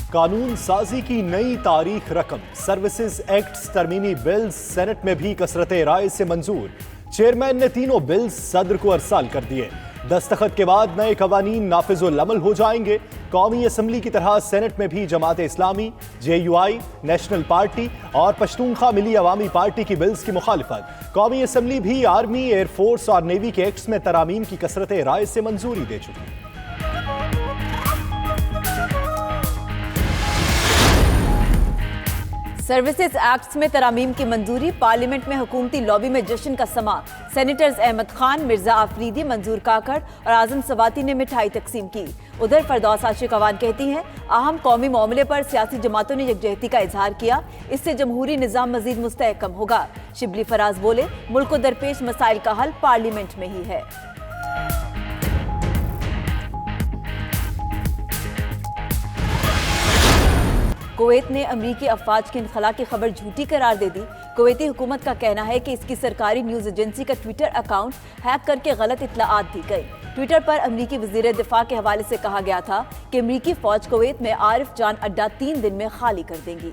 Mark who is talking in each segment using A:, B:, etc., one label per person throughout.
A: कानून साजी की नई तारीख रकम, सर्विसेज एक्ट तरमीमी बिल्स सेनेट में भी कसरत राय से मंजूर। चेयरमैन ने तीनों बिल्स सदर को अरसाल कर दिए। दस्तखत के बाद नए कवानीन नाफिजुल अमल हो जाएंगे। कौमी असम्बली की तरह सेनेट में भी Jamaat Islami, JUI, national party और पश्तूनख्वा मिली अवामी पार्टी की बिल्स की मुखालिफत। कौमी असम्बली भी आर्मी, एयरफोर्स और नेवी के एक्ट्स में तरामीम की कसरत राय से मंजूरी दे चुकी।
B: सर्विसेज एक्ट्स में तरामीम की मंजूरी, पार्लियामेंट में हुकूमती लॉबी में जश्न का समा। सेनेटर्स अहमद खान, मिर्जा आफरीदी, मंजूर काकड़ और आजम सवाती ने मिठाई तकसीम की। उधर फरदौस आशिक अवान कहती हैं, अहम कौमी मामले पर सियासी जमातों ने यकजहती का इजहार किया, इससे जमहूरी निज़ाम मजीद मुस्तहकम होगा। शिबली फराज बोले, मुल्क को दरपेश मसाइल का हल पार्लियामेंट में ही है। कुवैत ने अमरीकी अफवाज के इनखला की खबर झूठी करार दे दी। कुवैती हुकूमत का कहना है कि इसकी सरकारी न्यूज़ एजेंसी का ट्विटर अकाउंट हैक करके गलत इत्तलाआत दी गई। ट्विटर पर अमरीकी वज़ीर दिफा के हवाले से कहा गया था कि अमरीकी फौज कुवैत में आरिफ जान अड्डा 3 दिन में खाली कर देंगी।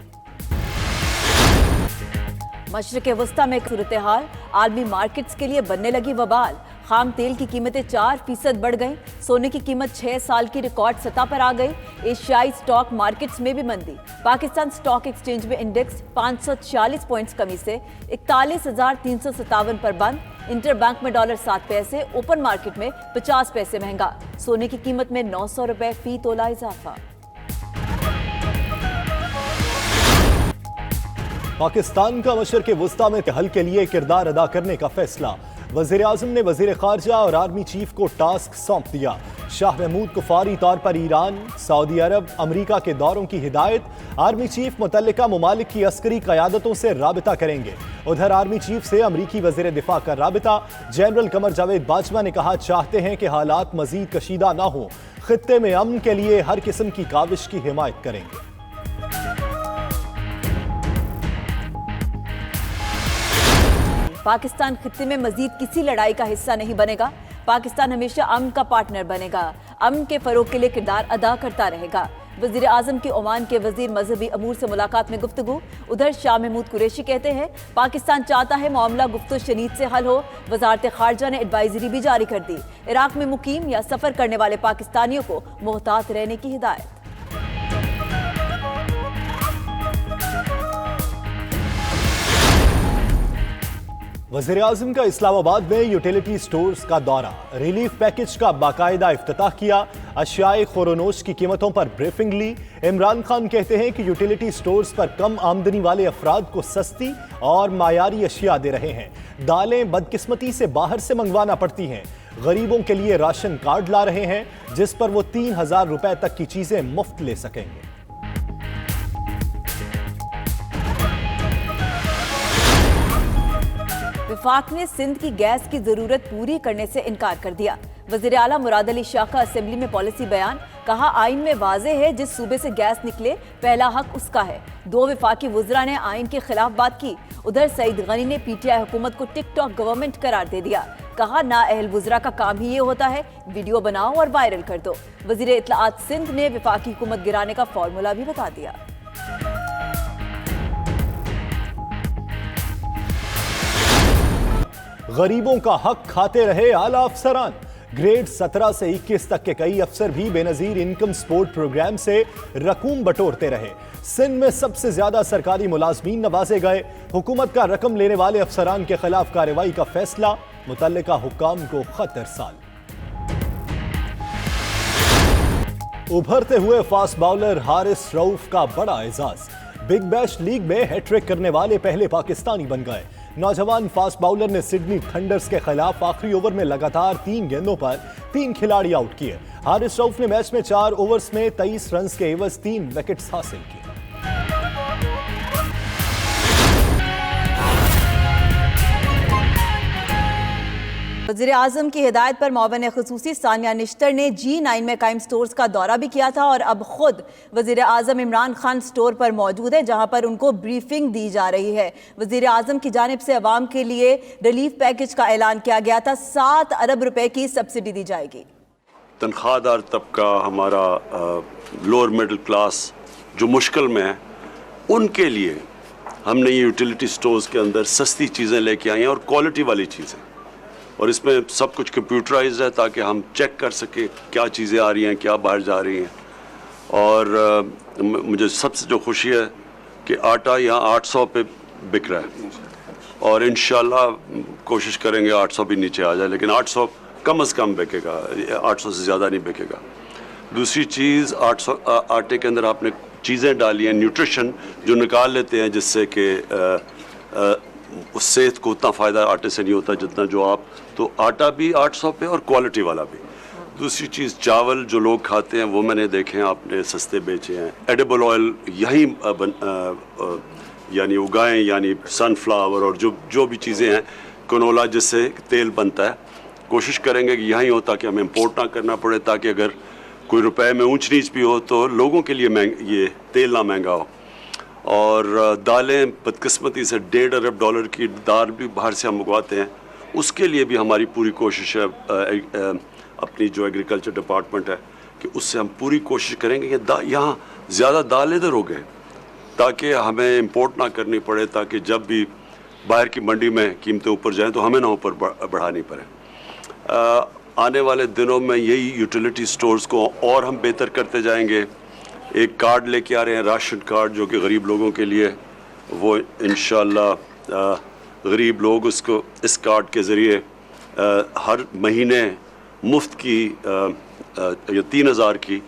B: मशरिक़ वस्ता में सूरत हाल, आलमी मार्केट्स के लिए बनने लगी वबाल। खाम तेल की कीमतें 4% बढ़ गईं। सोने की कीमत 6 साल की रिकॉर्ड सतह पर आ गई। एशियाई स्टॉक मार्केट्स में भी मंदी। पाकिस्तान स्टॉक एक्सचेंज में इंडेक्स 546 पॉइंट्स कमी से 41,357 पर बंद। इंटर बैंक में $7 पैसे, ओपन मार्केट में 50 पैसे महंगा। सोने की कीमत में 900 रुपए फी तोला इजाफा।
A: पाकिस्तान का मशरिक़ वस्ता में हल के लिए किरदार अदा करने का फैसला। वज़ीर आज़म ने वज़ीर ख़ारजा और आर्मी चीफ को टास्क सौंप दिया। शाह महमूद को फौरी तौर पर ईरान, सऊदी अरब, अमरीका के दौरों की हिदायत। आर्मी चीफ मुतल्लिका ममालिक की अस्करी क़यादतों से राबिता करेंगे। उधर आर्मी चीफ से अमरीकी वज़ीर दिफा का राबिता। जनरल कमर जावेद बाजवा ने कहा, चाहते हैं कि हालात मज़ीद कशीदा ना हो। खित्ते में अमन के लिए हर किस्म की काविश की हिमायत करेंगे।
B: पाकिस्तान खित्ते में मजीद किसी लड़ाई का हिस्सा नहीं बनेगा। पाकिस्तान हमेशा अमन का पार्टनर बनेगा, अमन के फरोग के लिए किरदार अदा करता रहेगा। वज़ीर आज़म की ओमान के वज़ीर मजहबी अमूर से मुलाकात में गुफ्तगू। उधर शाह महमूद कुरैशी कहते हैं, पाकिस्तान चाहता है मामला गुफ्तो शनीद से हल हो। वज़ारत ख़ारजा ने एडवाइजरी भी जारी कर दी। इराक में मुकीम या सफ़र करने वाले पाकिस्तानियों को मोहतात रहने की हिदायत।
A: वज़ीर आज़म का इस्लामाबाद में यूटिलिटी स्टोर्स का दौरा, रिलीफ पैकेज का बाकायदा इफ्तिताह किया। अशियाए खोरोनोश की कीमतों पर ब्रीफिंग ली। इमरान खान कहते हैं कि यूटिलिटी स्टोर्स पर कम आमदनी वाले अफराद को सस्ती और मायारी अशिया दे रहे हैं। दालें बदकिस्मती से बाहर से मंगवाना पड़ती हैं। गरीबों के लिए राशन कार्ड ला रहे हैं, जिस पर वो 3,000 रुपए तक की चीजें मुफ्त ले सकेंगे।
B: वफाक ने सिंध की गैस की जरूरत पूरी करने से इनकार कर दिया। वज़ीर आला मुराद अली शाह का असेंबली में पॉलिसी बयान। कहा, आइन में वाज़ेह है जिस सूबे से गैस निकले पहला हक उसका है। 2 वफाकी वज़रा ने आइन के खिलाफ बात की। उधर सईद गनी ने PTI हुकूमत को टिकटॉक गवर्नमेंट करार दे दिया। कहा, नाअहल वज़रा का काम ही ये होता है, वीडियो बनाओ और वायरल कर दो। वज़ीर इत्तलाआत सिंध ने वफाकी हुकूमत गिराने का फॉर्मूला भी बता दिया।
A: गरीबों का हक खाते रहे आला अफसरान। ग्रेड 17 से 21 तक के कई अफसर भी बेनजीर इनकम सपोर्ट प्रोग्राम से रकूम बटोरते रहे। सिंध में सबसे ज्यादा सरकारी मुलाजमीन नवाजे गए। हुकूमत का रकम लेने वाले अफसरान के खिलाफ कार्रवाई का फैसला, मुतल्लिका हुक्काम को खत इरसाल। उभरते हुए फास्ट बॉलर हारिस रऊफ का बड़ा एजाज। बिग बैश लीग में हैट्रिक करने वाले पहले पाकिस्तानी बन गए। नौजवान फास्ट बॉलर ने सिडनी थंडर्स के खिलाफ आखिरी ओवर में लगातार 3 गेंदों पर 3 खिलाड़ी आउट किए। हारिस रऊफ ने मैच में 4 ओवर्स में 23 रन के एवज 3 विकेट्स हासिल किए।
B: वज़ीर आज़म की हिदायत पर मुआविन ख़ुसूसी सानिया निश्तर ने G9 में कायम स्टोर्स का दौरा भी किया था और अब खुद वज़ीर आज़म इमरान खान स्टोर पर मौजूद है, जहां पर उनको ब्रीफिंग दी जा रही है। वज़ीर आज़म की जानिब से अवाम के लिए रिलीफ पैकेज का ऐलान किया गया था। 7 अरब रुपए की सब्सिडी दी जाएगी।
C: तनख्वाहदार तबका, हमारा लोअर मिडिल क्लास जो मुश्किल में हैं उनके लिए हमने ये यूटिलिटी स्टोर्स के अंदर सस्ती चीज़ें लेके आई हैं और क्वालिटी वाली चीज़ें, और इसमें सब कुछ कंप्यूटराइज्ड है ताकि हम चेक कर सकें क्या चीज़ें आ रही हैं, क्या बाहर जा रही हैं। और मुझे सबसे जो खुशी है कि आटा यहाँ 800 पे बिक रहा है, और इंशाल्लाह कोशिश करेंगे 800 भी नीचे आ जाए, लेकिन 800 कम से कम बिकेगा, 800 से ज़्यादा नहीं बिकेगा। दूसरी चीज़, 800 आटे के अंदर आपने चीज़ें डाली हैं, न्यूट्रिशन जो निकाल लेते हैं, जिससे कि उस सेहत को उतना फ़ायदा आटे से नहीं होता जितना जो आप, तो आटा भी 800 पे और क्वालिटी वाला भी। दूसरी चीज़, चावल जो लोग खाते हैं वो मैंने देखे हैं आपने सस्ते बेचे हैं। एडिबल ऑयल यहीं यानी उगाएं, यानी सनफ्लावर और जो भी चीज़ें हैं, कनोला जिससे तेल बनता है, कोशिश करेंगे कि यहीं हो ताकि हमें इंपोर्ट ना करना पड़े, ताकि अगर कोई रुपए में ऊंच नीच भी हो तो लोगों के लिए ये तेल ना महंगा हो। और दालें बदकिस्मती से $1.5 अरब की दाल भी बाहर से हम मंगवाते हैं, उसके लिए भी हमारी पूरी कोशिश है, अपनी जो एग्रीकल्चर डिपार्टमेंट है, कि उससे हम पूरी कोशिश करेंगे कि यहाँ ज़्यादा दाल इधर हो गए ताकि हमें इंपोर्ट ना करनी पड़े, ताकि जब भी बाहर की मंडी में कीमतें ऊपर जाएं तो हमें ना ऊपर बढ़ानी पड़े। आने वाले दिनों में यही यूटिलिटी स्टोर्स को और हम बेहतर करते जाएंगे। एक कार्ड लेके आ रहे हैं, राशन कार्ड, जो कि गरीब लोगों के लिए, वो इंशाल्लाह गरीब लोग उसको इस कार्ड के ज़रिए हर महीने मुफ्त की या 3,000 की,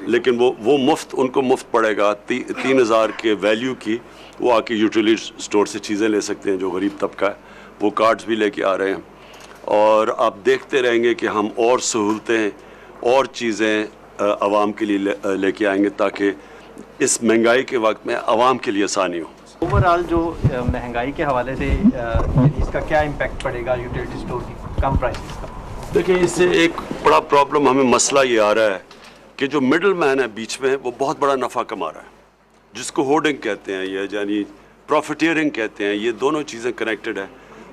C: लेकिन वो मुफ्त उनको मुफ्त पड़ेगा, 3,000 के वैल्यू की वो आके यूटिलिटी स्टोर से चीज़ें ले सकते हैं जो गरीब तबका है। वो कार्ड्स भी लेके आ रहे हैं, और आप देखते रहेंगे कि हम और सहूलतें और चीज़ें आवाम के लिए लेके आएंगे ताकि इस महंगाई के वक्त में आवाम के लिए आसानी हो।
D: ओवरऑल जो महंगाई के हवाले से इसका क्या इम्पैक्ट पड़ेगा यूटिलिटी स्टोर की कम प्राइसेस का?
C: देखिए, इससे एक बड़ा प्रॉब्लम हमें मसला ये आ रहा है कि जो मिडल मैन है बीच में, वो बहुत बड़ा नफ़ा कमा रहा है, जिसको होर्डिंग कहते हैं या यानी प्रॉफिटियरिंग कहते हैं। ये दोनों चीज़ें कनेक्टेड है।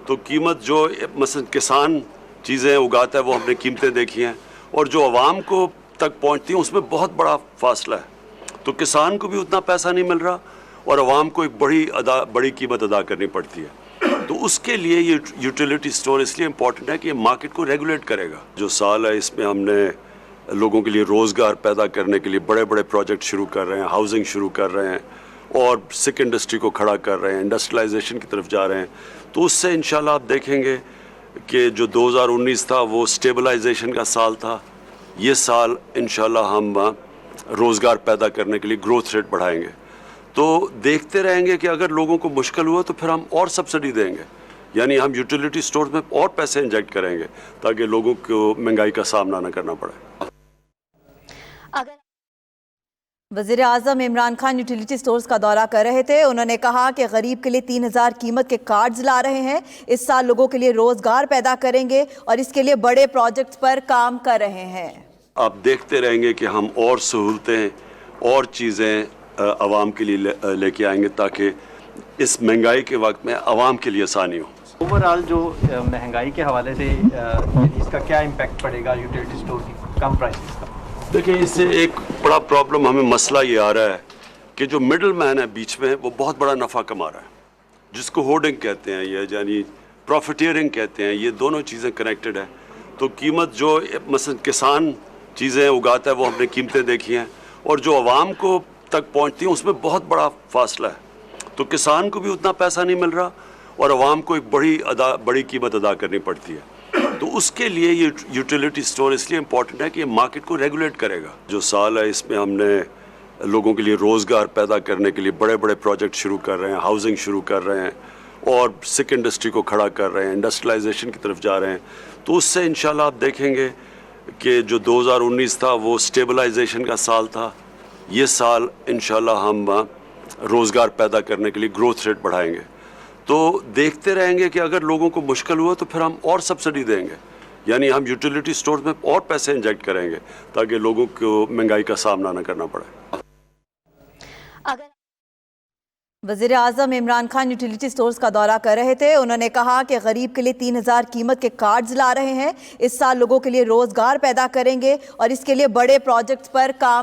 C: तो कीमत जो मसलन किसान चीज़ें उगाता है वो हमने कीमतें देखी हैं, और जो आवाम को तक पहुंचती हैं उसमें बहुत बड़ा फासला है। तो किसान को भी उतना पैसा नहीं मिल रहा और आवाम को एक बड़ी कीमत अदा करनी पड़ती है। तो उसके लिए ये यूटिलिटी स्टोर इसलिए इम्पोर्टेंट है कि ये मार्केट को रेगुलेट करेगा। जो साल है इसमें हमने लोगों के लिए रोज़गार पैदा करने के लिए बड़े बड़े प्रोजेक्ट शुरू कर रहे हैं, हाउसिंग शुरू कर रहे हैं, और सिक इंडस्ट्री को खड़ा कर रहे हैं, इंडस्ट्रियलाइजेशन की तरफ जा रहे हैं। तो उससे इंशाल्लाह आप देखेंगे कि जो 2019 था वो स्टेबलाइजेशन का साल था। ये साल इंशाल्लाह हम रोज़गार पैदा करने के लिए ग्रोथ रेट बढ़ाएंगे। तो देखते रहेंगे कि अगर लोगों को मुश्किल हुआ तो फिर हम और सब्सिडी देंगे, यानी हम यूटिलिटी स्टोर में और पैसे इंजेक्ट करेंगे ताकि लोगों को महंगाई का सामना न करना पड़े।
B: वज़ीर आज़म इमरान खान यूटिलिटी स्टोर्स का दौरा कर रहे थे। उन्होंने कहा कि गरीब के लिए 3,000 कीमत के कार्ड्स ला रहे हैं, इस साल लोगों के लिए रोजगार पैदा करेंगे और इसके लिए बड़े प्रोजेक्ट्स पर काम कर रहे हैं।
C: आप देखते रहेंगे कि हम और सहूलतें और चीज़ें आवाम के लिए लेके आएंगे ताकि इस महंगाई के वक्त में आवाम के लिए आसानी हो।
D: ओवरऑल जो महंगाई के हवाले से इसका क्या इम्पैक्ट पड़ेगा यूटिलिटी स्टोर की कम प्राइसेस का?
C: देखिए, इससे एक बड़ा प्रॉब्लम हमें मसला ये आ रहा है कि जो मिडल मैन है बीच में, वो बहुत बड़ा नफ़ा कमा रहा है, जिसको होर्डिंग कहते हैं या यानी प्रॉफिटियरिंग कहते हैं। ये दोनों चीज़ें कनेक्टेड है। तो कीमत जो मसलन किसान चीज़ें उगाता है वो हमने कीमतें देखी हैं, और जो आवाम को तक पहुंचती हैं उसमें बहुत बड़ा फासला है। तो किसान को भी उतना पैसा नहीं मिल रहा और आवाम को एक बड़ी कीमत अदा करनी पड़ती है। तो उसके लिए ये यूटिलिटी स्टोर इसलिए इम्पोर्टेंट है कि ये मार्केट को रेगुलेट करेगा। जो साल है इसमें हमने लोगों के लिए रोज़गार पैदा करने के लिए बड़े बड़े प्रोजेक्ट शुरू कर रहे हैं, हाउसिंग शुरू कर रहे हैं, और सिक इंडस्ट्री को खड़ा कर रहे हैं, इंडस्ट्रियलाइजेशन की तरफ जा रहे हैं। तो उससे इंशाल्लाह आप देखेंगे कि जो 2019 था वो स्टेबलाइजेशन का साल था। ये साल इंशाल्लाह हम रोज़गार पैदा करने के लिए ग्रोथ रेट बढ़ाएंगे। तो देखते रहेंगे कि अगर लोगों को मुश्किल हुआ तो फिर हम और सब्सिडी देंगे, यानी हम यूटिलिटी स्टोर में और पैसे इंजेक्ट करेंगे ताकि लोगों को महंगाई का सामना न करना पड़े।
B: वज़ीर आज़म इमरान खान यूटिलिटी स्टोर्स का दौरा कर रहे थे। उन्होंने कहा कि गरीब के लिए 3,000 कीमत के कार्ड्स ला रहे हैं, इस साल लोगों के लिए रोजगार पैदा करेंगे और इसके लिए बड़े प्रोजेक्ट्स पर काम